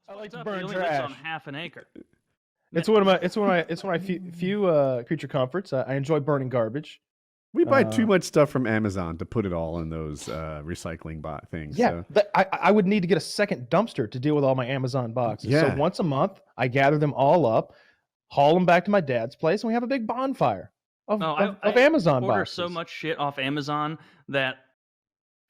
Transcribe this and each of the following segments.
I like to He burn only lives on trash. half an acre. It's one of my few creature comforts. I enjoy burning garbage. We buy too much stuff from Amazon to put it all in those recycling bot things. Yeah, So. I would need to get a second dumpster to deal with all my Amazon boxes. Yeah. So once a month, I gather them all up, haul them back to my dad's place, and we have a big bonfire of Amazon order boxes. so much shit off Amazon that,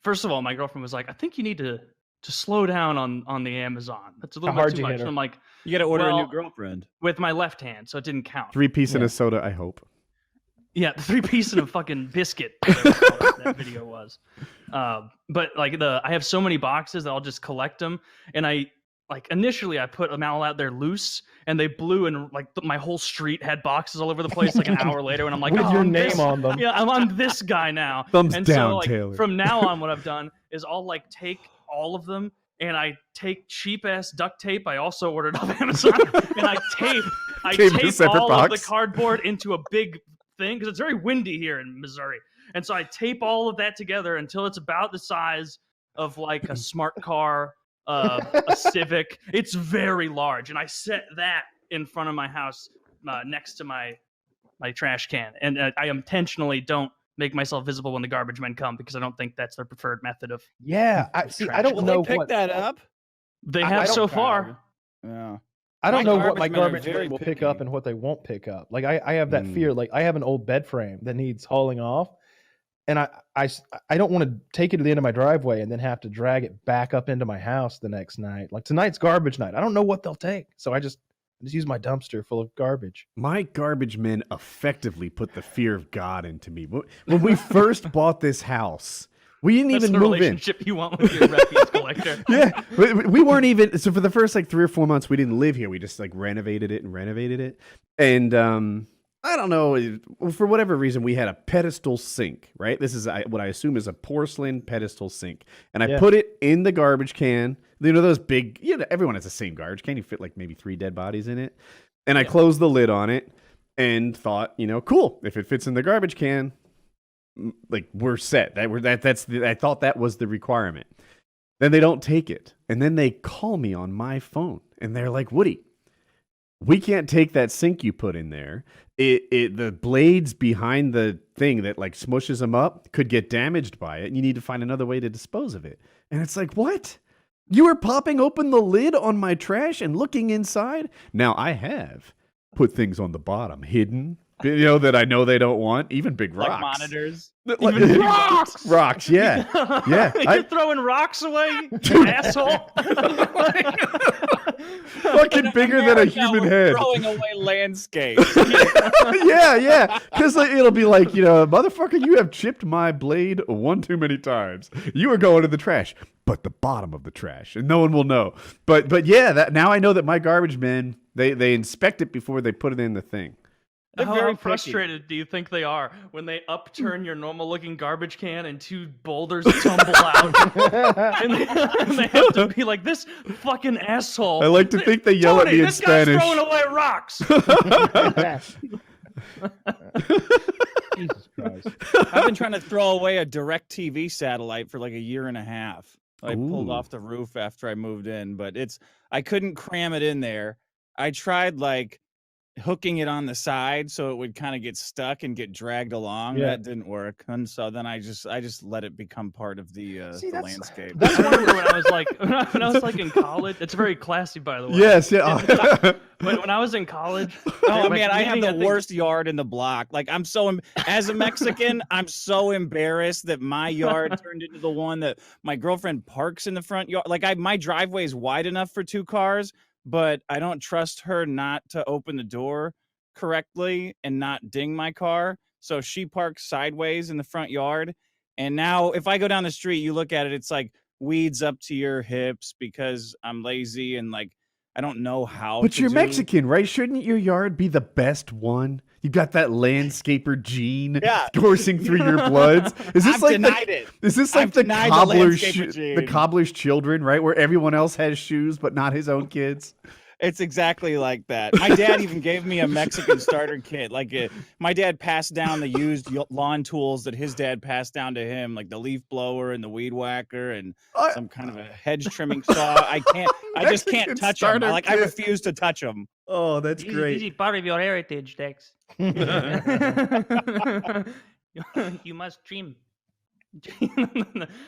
first of all, my girlfriend was like, "I think you need to slow down on the Amazon. That's a little How hard bit too you hit much." her? I'm like, You got to order a Well- new girlfriend. with my left hand, so it didn't count. 3-piece and Yeah. a soda, I hope. Yeah, the 3-piece and a fucking biscuit. Whatever that video was. But like I have so many boxes that I'll just collect them, and initially I put them all out there loose, and they blew, and like my whole street had boxes all over the place. Like an hour later, and I'm like, With "Oh, your I'm name this- on them. Yeah, I'm this guy now. Thumbs and down, so, like, Taylor. from now on, what I've done is I'll like take all of them, and I take cheap ass duct tape. I also ordered off Amazon, and I tape Came in a separate all of the box. cardboard into a big thing because it's very windy here in Missouri, and so I tape all of that together until it's about the size of like a smart car, a Civic. It's very large, and I set that in front of my house next to my trash can, and I intentionally don't make myself visible when the garbage men come because I don't think that's their preferred method of. Yeah, I don't Will know they pick what that up? They I have don't so care. far. Yeah. I don't My know what my garbage men are garbage very men will pick picky. up and what they won't pick up. Like I have that fear. Like I have an old bed frame that needs hauling off, and I don't want to take it to the end of my driveway and then have to drag it back up into my house the next night. Like tonight's garbage night. I don't know what they'll take, so I just use my dumpster full of garbage. My garbage men effectively put the fear of God into me. When we first bought this house, we didn't That's even the move in. relationship you want with your refuse collector. Yeah, we weren't even. So for the first like 3 or 4 months, we didn't live here. We just like renovated it. And I don't know, for whatever reason, we had a pedestal sink, right? This is what I assume is a porcelain pedestal sink. And I put it in the garbage can. You know, those big, everyone has the same garbage can. You fit like maybe 3 dead bodies in it. And I closed the lid on it and thought, cool, if it fits in the garbage can, like we're set. I thought that was the requirement. Then they don't take it. And then they call me on my phone and they're like, Woody, we can't take that sink you put in there. The blades behind the thing that like smushes them up could get damaged by it, and you need to find another way to dispose of it. And it's like, what? You were popping open the lid on my trash and looking inside? Now I have put things on the bottom, hidden, that I know they don't want, even big rocks. Like monitors. Like, Even big rocks, yeah. Yeah. You're throwing rocks away, you asshole. Fucking bigger than a human head. Throwing away landscape. Yeah. Because it'll be like, motherfucker, you have chipped my blade one too many times. You are going to the trash, but the bottom of the trash, and no one will know. But yeah, now I know that my garbage men, they inspect it before they put it in the thing. They're How very picky. frustrated do you think they are when they upturn your normal-looking garbage can and 2 boulders tumble out, and they have to be like, "This fucking asshole." I like to think they yell at Tony, me in this guy's Spanish. throwing away rocks. Jesus Christ. I've been trying to throw away a DirecTV satellite for like a year and a half. I pulled Ooh. off the roof after I moved in, but I couldn't cram it in there. I tried like hooking it on the side so it would kind of get stuck and get dragged along. Yeah. That didn't work, and so then I just let it become part of the that's- landscape. I remember when I was like in college. It's very classy, by the way. Yes, yeah. When I was in college, Oh like, man, I have maybe the think- worst yard in the block. Like as a Mexican, I'm so embarrassed that my yard turned into the one that my girlfriend parks in the front yard. Like my driveway is wide enough for 2 cars, but I don't trust her not to open the door correctly and not ding my car. So she parks sideways in the front yard. And now if I go down the street, you look at it, it's like weeds up to your hips because I'm lazy and like I don't know how. But to you're do- Mexican, right? Shouldn't your yard be the best one? You got that landscaper gene Yeah. coursing through your bloods. Is this I've like denied it. Is this I've like the denied the cobbler's landscaper gene. the cobbler's children, right? Where everyone else has shoes but not his own kids. It's exactly like that. My dad even gave me a Mexican starter kit. Like my dad passed down the used lawn tools that his dad passed down to him, like the leaf blower and the weed whacker and some kind of a hedge trimming saw. I just can't touch them. I refuse to touch them. Oh, that's This great. is part of your heritage, Dex. You must trim.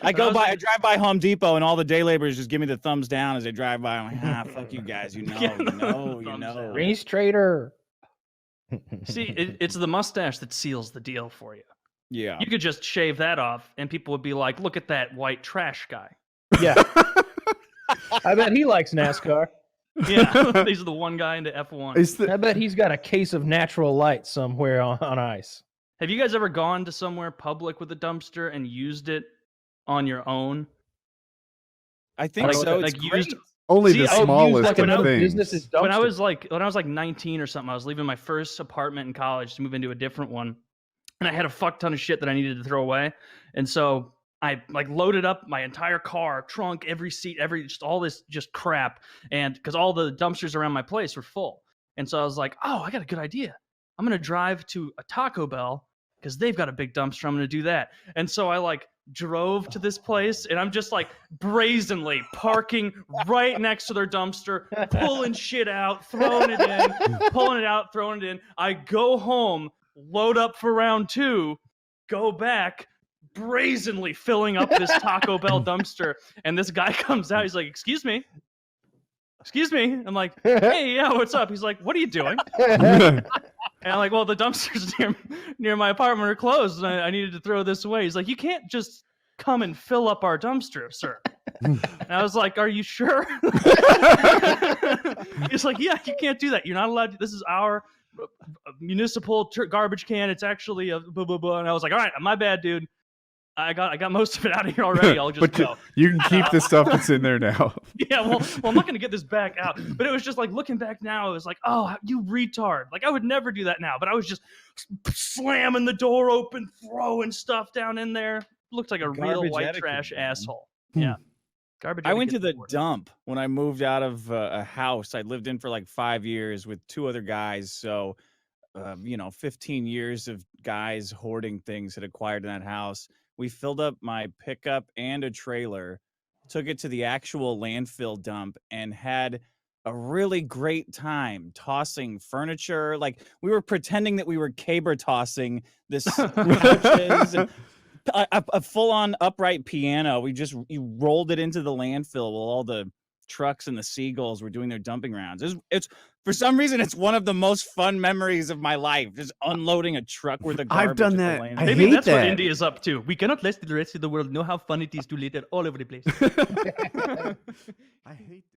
I drive by Home Depot, and all the day laborers just give me the thumbs down as they drive by. I'm like, fuck you guys. You know. Race trader. See, it's the mustache that seals the deal for you. Yeah. You could just shave that off, and people would be like, "Look at that white trash guy." Yeah. I bet he likes NASCAR. Yeah, he's the one guy into F1. I bet he's got a case of natural light somewhere on ice. Have you guys ever gone to somewhere public with a dumpster and used it on your own? I think so. It's great. used. Only See, the I would smallest like of another things. business's dumpster. When I was like 19 or something, I was leaving my first apartment in college to move into a different one, and I had a fuck ton of shit that I needed to throw away, and so I loaded up my entire car, trunk, every seat, just all this just crap, and because all the dumpsters around my place were full, and so I was like, oh, I got a good idea. I'm gonna drive to a Taco Bell because they've got a big dumpster. I'm gonna do that, and so I drove to this place, and I'm just brazenly parking right next to their dumpster, pulling shit out, throwing it in, pulling it out, throwing it in. I go home, load up for round 2, go back, brazenly filling up this Taco Bell dumpster, and this guy comes out. He's like, excuse me. I'm like, hey, yeah, what's up? He's like, what are you doing? And I'm like, well, the dumpsters near my apartment are closed, and I needed to throw this away. He's like, you can't just come and fill up our dumpster, sir. And I was like, are you sure? He's like, yeah, you can't do that. You're not allowed to. This is our municipal garbage can. It's actually a blah, blah, blah. And I was like, all right, my bad, dude. I got most of it out of here already. I'll just go. You can keep the stuff that's in there now. Yeah, well, I'm not going to get this back out. But it was just looking back now, it was like, oh, you retard. I would never do that now. But I was just slamming the door open, throwing stuff down in there. Looked like a real white etiquette, trash man. asshole. Yeah. Garbage I went to etiquette the board. dump when I moved out of a house I lived in for 5 years with 2 other guys. So, 15 years of guys hoarding things had acquired in that house. We filled up my pickup and a trailer, took it to the actual landfill dump, and had a really great time tossing furniture. We were pretending that we were caber tossing this couches and a full-on upright piano. You rolled it into the landfill while all the trucks and the seagulls were doing their dumping rounds. It's for some reason it's one of the most fun memories of my life, just unloading a truck worth of garbage. I've done at the that. landfill. I Maybe hate that's what that. India is up to. We cannot let the rest of the world know how fun it is to litter all over the place. I hate